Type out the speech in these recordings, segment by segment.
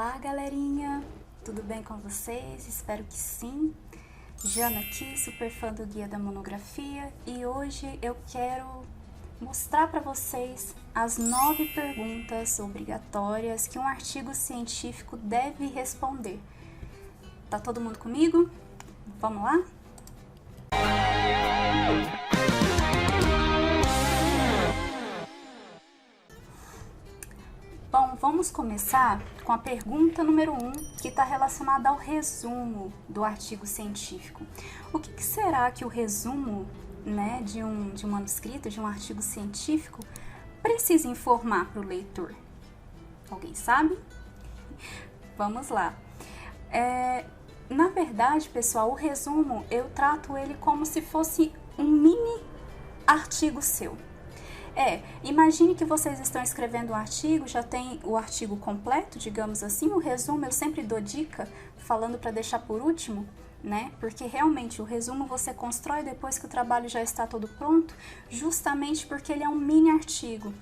Olá, galerinha! Tudo bem com vocês? Espero que sim. Jana aqui, super fã do Guia da Monografia, e hoje eu quero mostrar para vocês as 9 perguntas obrigatórias que um artigo científico deve responder. Tá todo mundo comigo? Vamos lá? Bom, vamos começar com a pergunta número 1, que está relacionada ao resumo do artigo científico. O que será que o resumo, de um manuscrito, de um artigo científico, precisa informar para o leitor? Alguém sabe? Vamos lá. Na verdade, pessoal, o resumo, eu trato ele como se fosse um mini artigo seu. Imagine que vocês estão escrevendo um artigo, já tem o artigo completo, digamos assim. O resumo eu sempre dou dica, falando para deixar por último, porque realmente o resumo você constrói depois que o trabalho já está todo pronto, justamente porque ele é um mini artigo.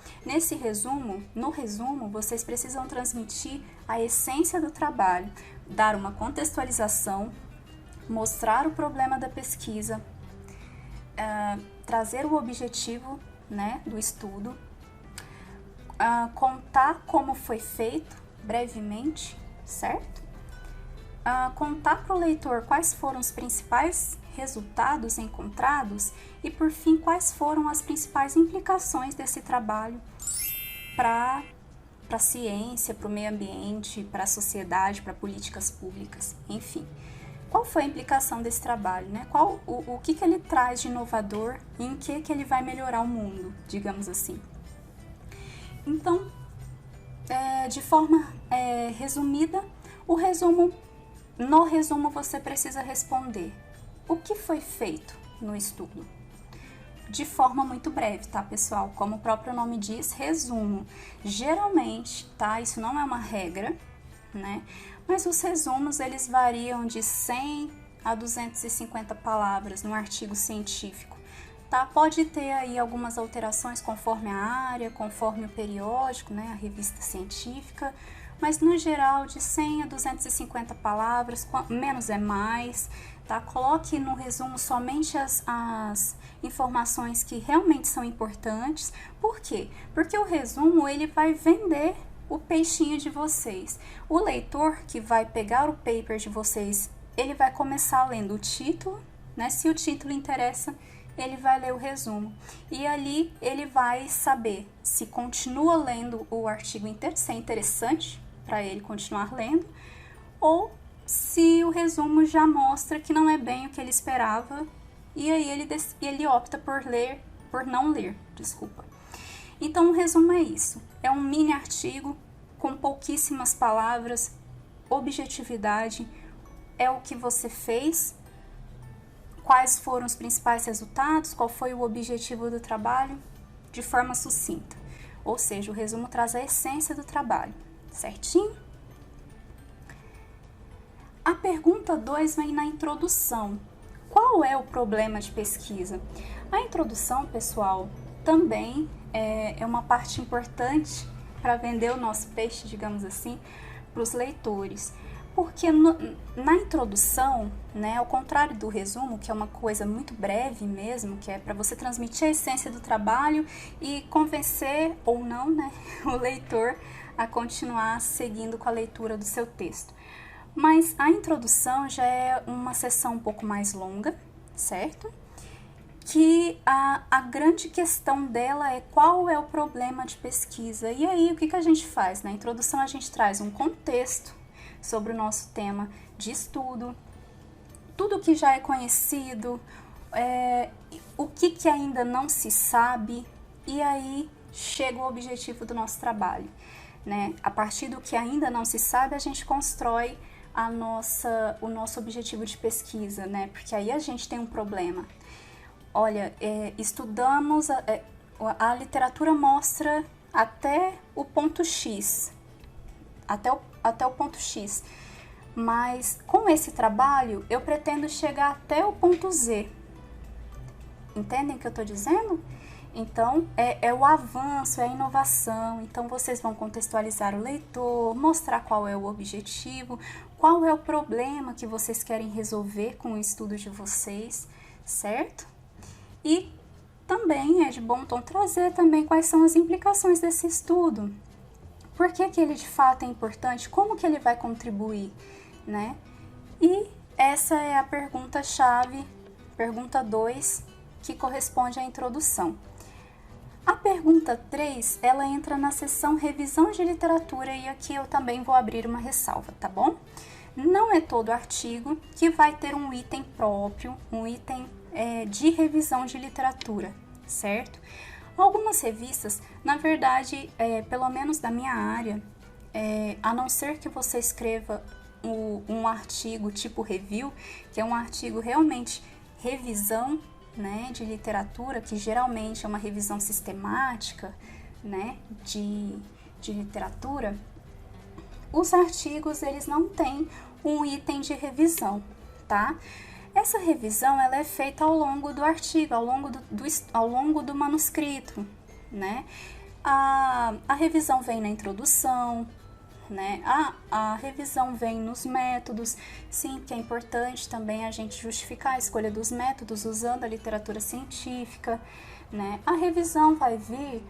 No resumo, vocês precisam transmitir a essência do trabalho, dar uma contextualização, mostrar o problema da pesquisa, trazer o objetivo do estudo, contar como foi feito brevemente, certo? Contar para o leitor quais foram os principais resultados encontrados e, por fim, quais foram as principais implicações desse trabalho para a ciência, para o meio ambiente, para a sociedade, para políticas públicas, enfim. Qual foi a implicação desse trabalho, o que ele traz de inovador e em que ele vai melhorar o mundo, digamos assim. Então, de forma resumida, no resumo você precisa responder o que foi feito no estudo. De forma muito breve, tá, pessoal? Como o próprio nome diz, resumo. Geralmente, tá, isso não é uma regra, mas os resumos, eles variam de 100 a 250 palavras no artigo científico, tá? Pode ter aí algumas alterações conforme a área, conforme o periódico, a revista científica, mas no geral de 100 a 250 palavras, menos é mais, tá? Coloque no resumo somente as informações que realmente são importantes. Por quê? Porque o resumo, ele vai vender o peixinho de vocês. O leitor que vai pegar o paper de vocês, ele vai começar lendo o título, Se o título interessa, ele vai ler o resumo. E ali ele vai saber se continua lendo o artigo inteiro, se é interessante para ele continuar lendo, ou se o resumo já mostra que não é bem o que ele esperava, e aí ele opta por não ler, desculpa. Então, o resumo é isso. É um mini artigo com pouquíssimas palavras, objetividade, é o que você fez, quais foram os principais resultados, qual foi o objetivo do trabalho, de forma sucinta. Ou seja, o resumo traz a essência do trabalho, certinho? A pergunta 2 vem na introdução. Qual é o problema de pesquisa? A introdução, pessoal, também é uma parte importante para vender o nosso peixe, digamos assim, para os leitores. Porque na introdução, ao contrário do resumo, que é uma coisa muito breve mesmo, que é para você transmitir a essência do trabalho e convencer ou não, o leitor a continuar seguindo com a leitura do seu texto. Mas a introdução já é uma seção um pouco mais longa, certo? Que a grande questão dela é qual é o problema de pesquisa. E aí, o que a gente faz? Na introdução, a gente traz um contexto sobre o nosso tema de estudo, tudo que já é conhecido, o que ainda não se sabe, e aí chega o objetivo do nosso trabalho. A partir do que ainda não se sabe, a gente constrói o nosso objetivo de pesquisa, porque aí a gente tem um problema. Olha, estudamos, a literatura mostra até o ponto X, até o ponto X, mas com esse trabalho eu pretendo chegar até o ponto Z. Entendem o que eu estou dizendo? Então, é o avanço, é a inovação. Então, vocês vão contextualizar o leitor, mostrar qual é o objetivo, qual é o problema que vocês querem resolver com o estudo de vocês, certo? E também é de bom tom trazer também quais são as implicações desse estudo. Por que que ele de fato é importante? Como que ele vai contribuir, né? E essa é a pergunta-chave, pergunta 2, que corresponde à introdução. A pergunta 3, ela entra na seção revisão de literatura e aqui eu também vou abrir uma ressalva, tá bom? Não é todo artigo que vai ter um item próprio, um item de revisão de literatura, certo? Algumas revistas, na verdade, pelo menos da minha área, a não ser que você escreva um artigo tipo review, que é um artigo realmente revisão, né, de literatura, que geralmente é uma revisão sistemática, né, de literatura, os artigos eles não têm um item de revisão, tá? Essa revisão ela é feita ao longo do artigo, ao longo do manuscrito, né? A revisão vem na introdução, né? A revisão vem nos métodos, sim, que é importante também a gente justificar a escolha dos métodos usando a literatura científica, né? A revisão vai vir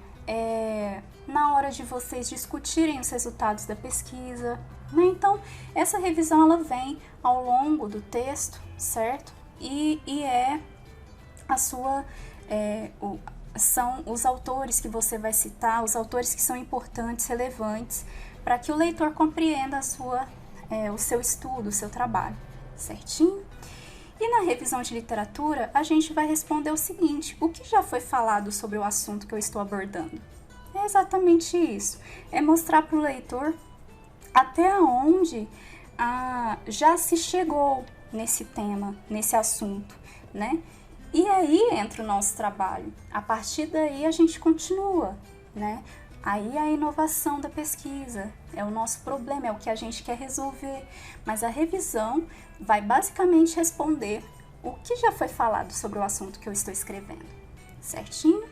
na hora de vocês discutirem os resultados da pesquisa, né? Então, essa revisão ela vem ao longo do texto, certo? E é a sua... são os autores que você vai citar, os autores que são importantes, relevantes, para que o leitor compreenda o seu estudo, o seu trabalho, certinho? E na revisão de literatura, a gente vai responder o seguinte: o que já foi falado sobre o assunto que eu estou abordando? É exatamente isso, é mostrar para o leitor até onde já se chegou nesse tema, nesse assunto, né? E aí entra o nosso trabalho. A partir daí a gente continua, né? Aí a inovação da pesquisa é o nosso problema, é o que a gente quer resolver. Mas a revisão vai basicamente responder o que já foi falado sobre o assunto que eu estou escrevendo, certinho?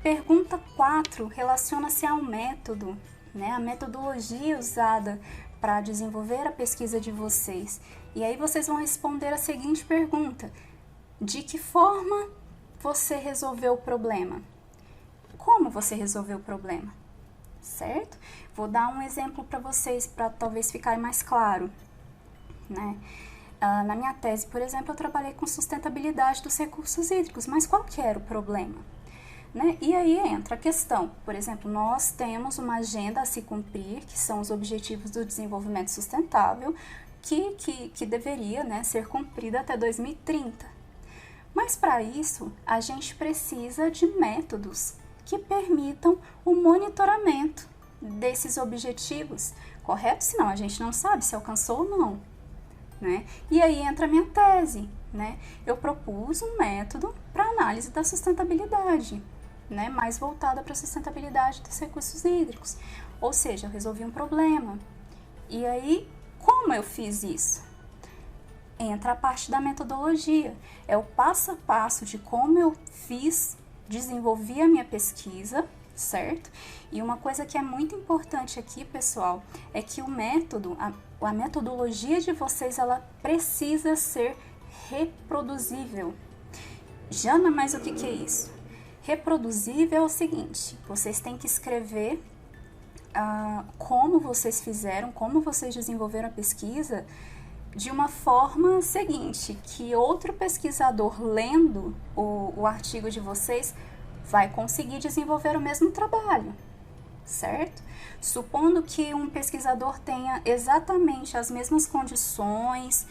Pergunta 4 relaciona-se ao método, né? A metodologia usada para desenvolver a pesquisa de vocês. E aí vocês vão responder a seguinte pergunta: de que forma você resolveu o problema? Como você resolveu o problema? Certo? Vou dar um exemplo para vocês, para talvez ficar mais claro, né? Na minha tese, por exemplo, eu trabalhei com sustentabilidade dos recursos hídricos, mas qual que era o problema? Né? E aí entra a questão, por exemplo, nós temos uma agenda a se cumprir, que são os Objetivos do Desenvolvimento Sustentável, que deveria, né, ser cumprida até 2030. Mas para isso, a gente precisa de métodos que permitam o monitoramento desses objetivos, correto? Senão a gente não sabe se alcançou ou não, né? E aí entra a minha tese, né? Eu propus um método para análise da sustentabilidade, né? Mais voltada para a sustentabilidade dos recursos hídricos. Ou seja, eu resolvi um problema. E aí, como eu fiz isso? Entra a parte da metodologia. É o passo a passo de como eu desenvolvi a minha pesquisa, certo? E uma coisa que é muito importante aqui, pessoal, é que o método, a metodologia de vocês, ela precisa ser reproduzível. Jana, mas o que é isso? Reproduzível é o seguinte: vocês têm que escrever como vocês fizeram, como vocês desenvolveram a pesquisa, de uma forma seguinte, que outro pesquisador lendo o artigo de vocês vai conseguir desenvolver o mesmo trabalho, certo? Supondo que um pesquisador tenha exatamente as mesmas condições,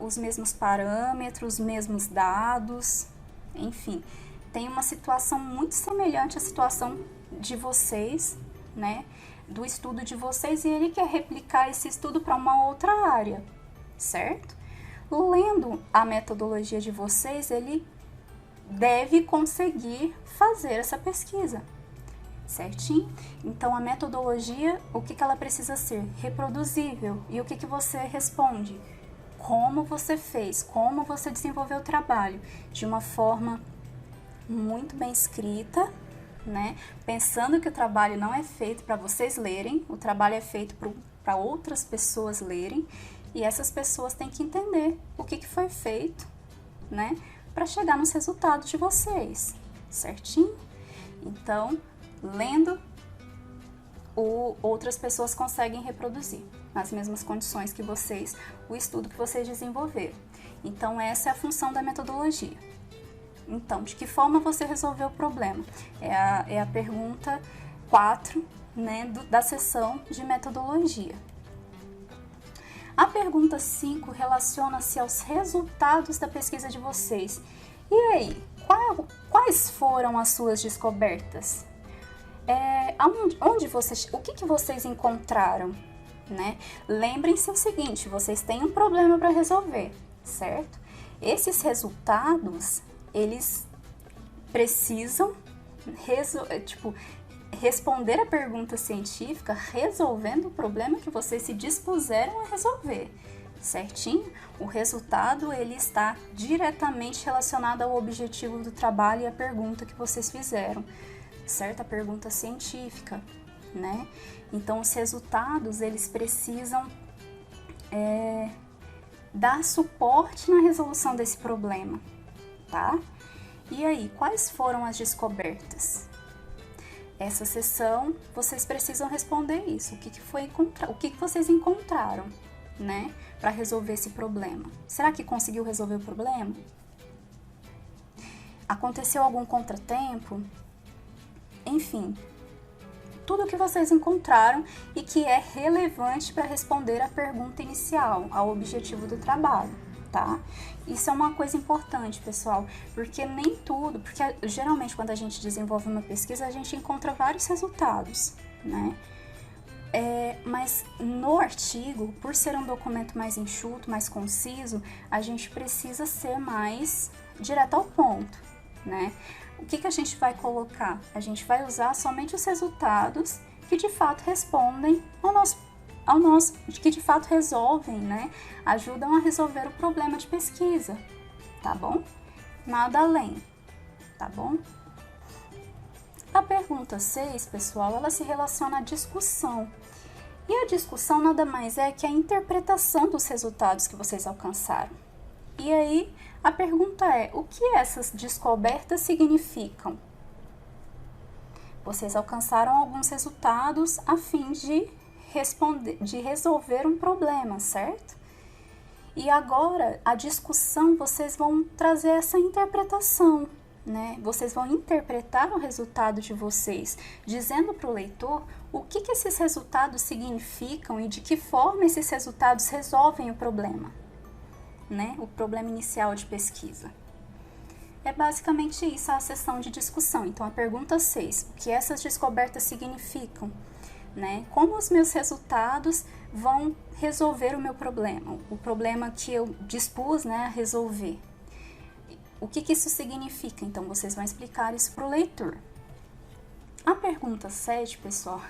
os mesmos parâmetros, os mesmos dados, enfim, tem uma situação muito semelhante à situação de vocês, né? Do estudo de vocês, e ele quer replicar esse estudo para uma outra área, certo? Lendo a metodologia de vocês, ele deve conseguir fazer essa pesquisa, certinho? Então, a metodologia, o que ela precisa ser? Reproduzível. E o que você responde? Como você fez, como você desenvolveu o trabalho, de uma forma muito bem escrita, né? Pensando que o trabalho não é feito para vocês lerem, o trabalho é feito para outras pessoas lerem, e essas pessoas têm que entender o que foi feito, né? Para chegar nos resultados de vocês, certinho? Então, lendo, outras pessoas conseguem reproduzir nas mesmas condições que vocês, o estudo que vocês desenvolveram. Então, essa é a função da metodologia. Então, de que forma você resolveu o problema? É a pergunta 4, né, da seção de metodologia. A pergunta 5 relaciona-se aos resultados da pesquisa de vocês. E aí, quais foram as suas descobertas? O que vocês encontraram? Né? Lembrem-se o seguinte, vocês têm um problema para resolver, certo? Esses resultados, eles precisam responder a pergunta científica resolvendo o problema que vocês se dispuseram a resolver, certinho? O resultado, ele está diretamente relacionado ao objetivo do trabalho e à pergunta que vocês fizeram, certo? A pergunta científica, né? Então, os resultados, eles precisam dar suporte na resolução desse problema, tá? E aí, quais foram as descobertas? Essa sessão, vocês precisam responder isso. O que vocês encontraram, né, para resolver esse problema? Será que conseguiu resolver o problema? Aconteceu algum contratempo? Enfim, tudo que vocês encontraram e que é relevante para responder à pergunta inicial, ao objetivo do trabalho, tá? Isso é uma coisa importante, pessoal, porque geralmente quando a gente desenvolve uma pesquisa, a gente encontra vários resultados, né? Mas no artigo, por ser um documento mais enxuto, mais conciso, a gente precisa ser mais direto ao ponto, né? O que a gente vai colocar? A gente vai usar somente os resultados que de fato respondem que de fato resolvem, né? Ajudam a resolver o problema de pesquisa, tá bom? Nada além, tá bom? A pergunta 6, pessoal, ela se relaciona à discussão. E a discussão nada mais é que a interpretação dos resultados que vocês alcançaram. E aí, a pergunta é, o que essas descobertas significam? Vocês alcançaram alguns resultados a fim de resolver um problema, certo? E agora, a discussão, vocês vão trazer essa interpretação, né? Vocês vão interpretar o resultado de vocês, dizendo para o leitor o que esses resultados significam e de que forma esses resultados resolvem o problema, né? O problema inicial de pesquisa. É basicamente isso a sessão de discussão. Então, a pergunta 6, o que essas descobertas significam? Né? Como os meus resultados vão resolver o meu problema, o problema que eu dispus, né, a resolver. O que isso significa? Então, vocês vão explicar isso para o leitor. A pergunta 7, pessoal,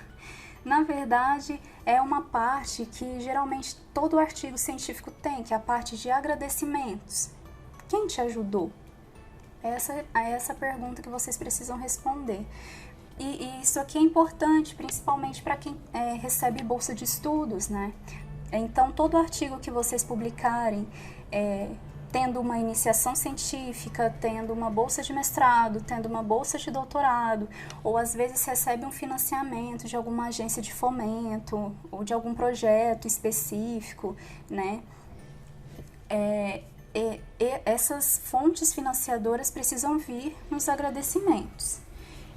na verdade, é uma parte que geralmente todo artigo científico tem, que é a parte de agradecimentos. Quem te ajudou? Essa pergunta que vocês precisam responder. E isso aqui é importante, principalmente para quem recebe bolsa de estudos, né? Então, todo artigo que vocês publicarem, tendo uma iniciação científica, tendo uma bolsa de mestrado, tendo uma bolsa de doutorado, ou às vezes recebe um financiamento de alguma agência de fomento, ou de algum projeto específico, né? Essas fontes financiadoras precisam vir nos agradecimentos.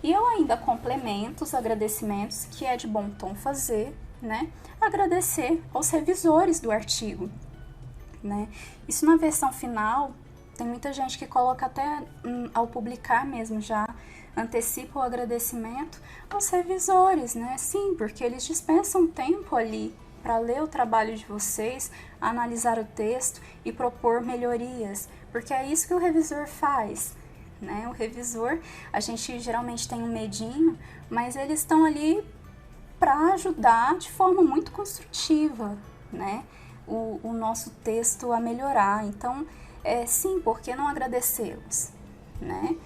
E eu ainda complemento os agradecimentos, que é de bom tom fazer, né? Agradecer aos revisores do artigo, né? Isso na versão final, tem muita gente que coloca até ao publicar mesmo, já antecipa o agradecimento aos revisores, né? Sim, porque eles dispensam tempo ali para ler o trabalho de vocês, analisar o texto e propor melhorias, porque é isso que o revisor faz, né? O revisor, a gente geralmente tem um medinho, mas eles estão ali para ajudar de forma muito construtiva, né? O nosso texto a melhorar. Então, sim, por que não agradecê-los, né?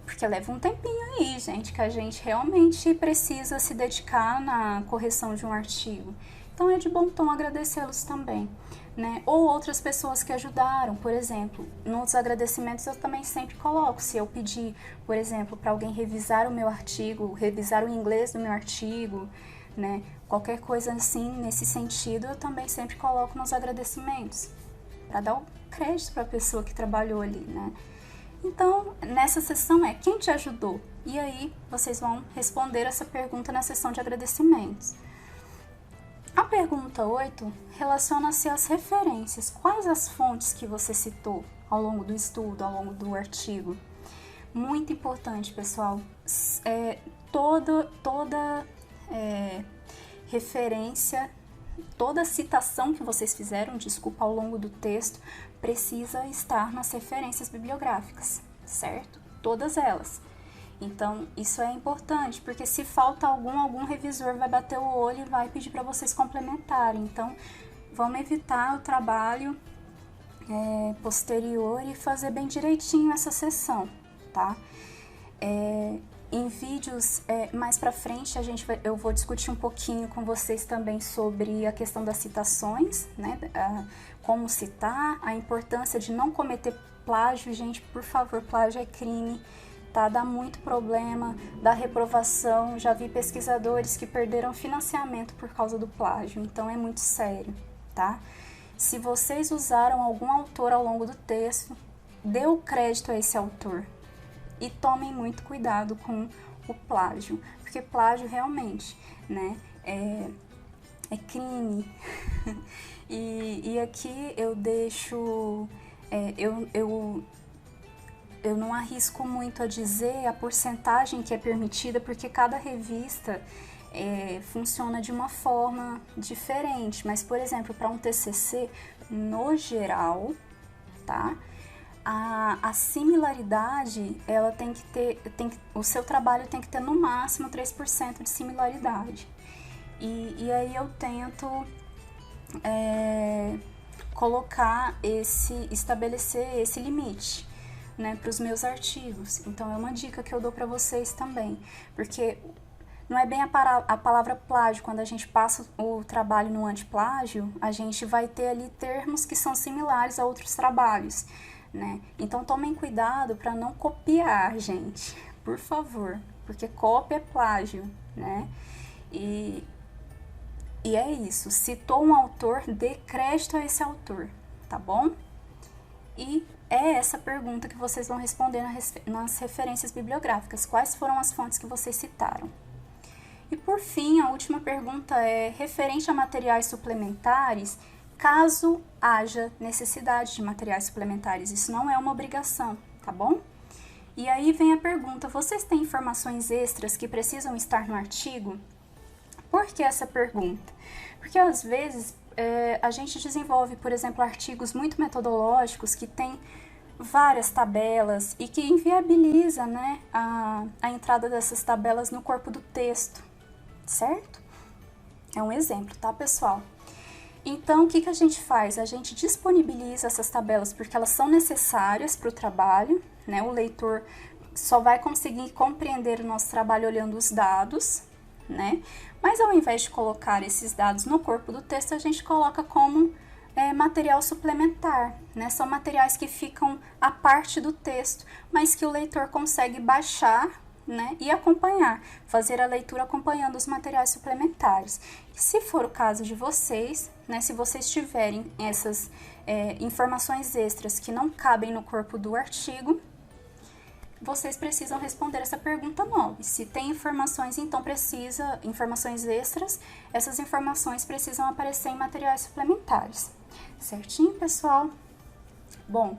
Porque leva um tempinho aí, gente, que a gente realmente precisa se dedicar na correção de um artigo. Então é de bom tom agradecê-los também, né? Ou outras pessoas que ajudaram, por exemplo, nos agradecimentos eu também sempre coloco, se eu pedir, por exemplo, para alguém revisar o meu artigo, revisar o inglês do meu artigo, né? Qualquer coisa assim, nesse sentido, eu também sempre coloco nos agradecimentos, para dar o crédito para a pessoa que trabalhou ali, né? Então, nessa sessão é quem te ajudou? E aí, vocês vão responder essa pergunta na sessão de agradecimentos. A pergunta 8 relaciona-se às referências. Quais as fontes que você citou ao longo do estudo, ao longo do artigo? Muito importante, pessoal. Toda referência, toda citação que vocês fizeram, desculpa, ao longo do texto, precisa estar nas referências bibliográficas, certo? Todas elas. Então, isso é importante, porque se falta algum revisor vai bater o olho e vai pedir para vocês complementarem. Então, vamos evitar o trabalho posterior e fazer bem direitinho essa sessão, tá? Em vídeos mais para frente, eu vou discutir um pouquinho com vocês também sobre a questão das citações, né? Como citar, a importância de não cometer plágio. Gente, por favor, plágio é crime, tá? Dá muito problema, dá reprovação. Já vi pesquisadores que perderam financiamento por causa do plágio, então é muito sério, tá? Se vocês usaram algum autor ao longo do texto, dê o crédito a esse autor. E tomem muito cuidado com o plágio, porque plágio realmente, né, é crime. E aqui eu deixo, eu não arrisco muito a dizer a porcentagem que é permitida, porque cada revista funciona de uma forma diferente. Mas, por exemplo, para um TCC, no geral, tá? A similaridade, ela tem que ter, o seu trabalho tem que ter no máximo 3% de similaridade. E aí eu tento estabelecer esse limite, né, para os meus artigos. Então é uma dica que eu dou para vocês também, porque não é bem a palavra plágio. Quando a gente passa o trabalho no antiplágio, a gente vai ter ali termos que são similares a outros trabalhos, né? Então tomem cuidado para não copiar, gente, por favor, porque cópia é plágio, né? E é isso, citou um autor, dê crédito a esse autor, tá bom? E é essa pergunta que vocês vão responder nas referências bibliográficas. Quais foram as fontes que vocês citaram? E por fim, a última pergunta é referente a materiais suplementares, caso haja necessidade de materiais suplementares. Isso não é uma obrigação, tá bom? E aí vem a pergunta, vocês têm informações extras que precisam estar no artigo? Por que essa pergunta? Porque às vezes a gente desenvolve, por exemplo, artigos muito metodológicos que tem várias tabelas e que inviabiliza, né, a entrada dessas tabelas no corpo do texto, certo? É um exemplo, tá, pessoal? Então, o que a gente faz? A gente disponibiliza essas tabelas porque elas são necessárias para o trabalho, né? O leitor só vai conseguir compreender o nosso trabalho olhando os dados, né? Mas ao invés de colocar esses dados no corpo do texto, a gente coloca como material suplementar, né? São materiais que ficam à parte do texto, mas que o leitor consegue baixar, né, e acompanhar, fazer a leitura acompanhando os materiais suplementares. E se for o caso de vocês, né, se vocês tiverem essas informações extras que não cabem no corpo do artigo, vocês precisam responder essa pergunta 9. Se tem informações, então informações extras, essas informações precisam aparecer em materiais suplementares. Certinho, pessoal? Bom,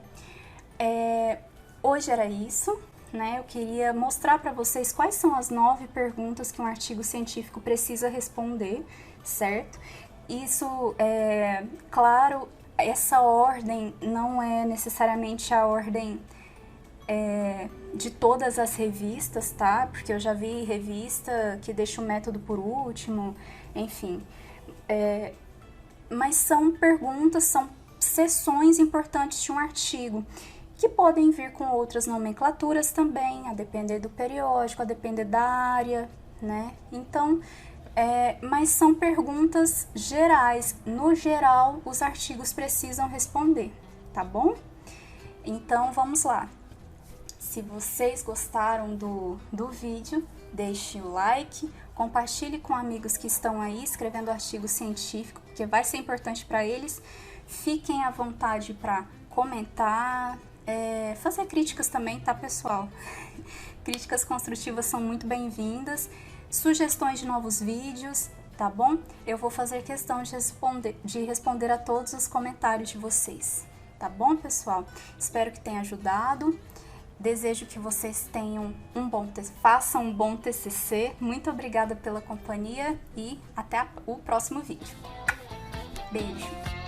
hoje era isso. Né, eu queria mostrar para vocês quais são as 9 perguntas que um artigo científico precisa responder, certo? Isso, claro, essa ordem não é necessariamente a ordem de todas as revistas, tá? Porque eu já vi revista que deixa o método por último, enfim. Mas são perguntas, são seções importantes de um artigo, que podem vir com outras nomenclaturas também, a depender do periódico, a depender da área, né? Então, mas são perguntas gerais. No geral, os artigos precisam responder, tá bom? Então, vamos lá. Se vocês gostaram do vídeo, deixe o like, compartilhe com amigos que estão aí escrevendo artigo científico, porque vai ser importante para eles. Fiquem à vontade para comentar, fazer críticas também, tá, pessoal? Críticas construtivas são muito bem-vindas. Sugestões de novos vídeos, tá bom? Eu vou fazer questão de responder a todos os comentários de vocês, tá bom, pessoal? Espero que tenha ajudado. Desejo que vocês façam um bom TCC. Muito obrigada pela companhia e até o próximo vídeo. Beijo!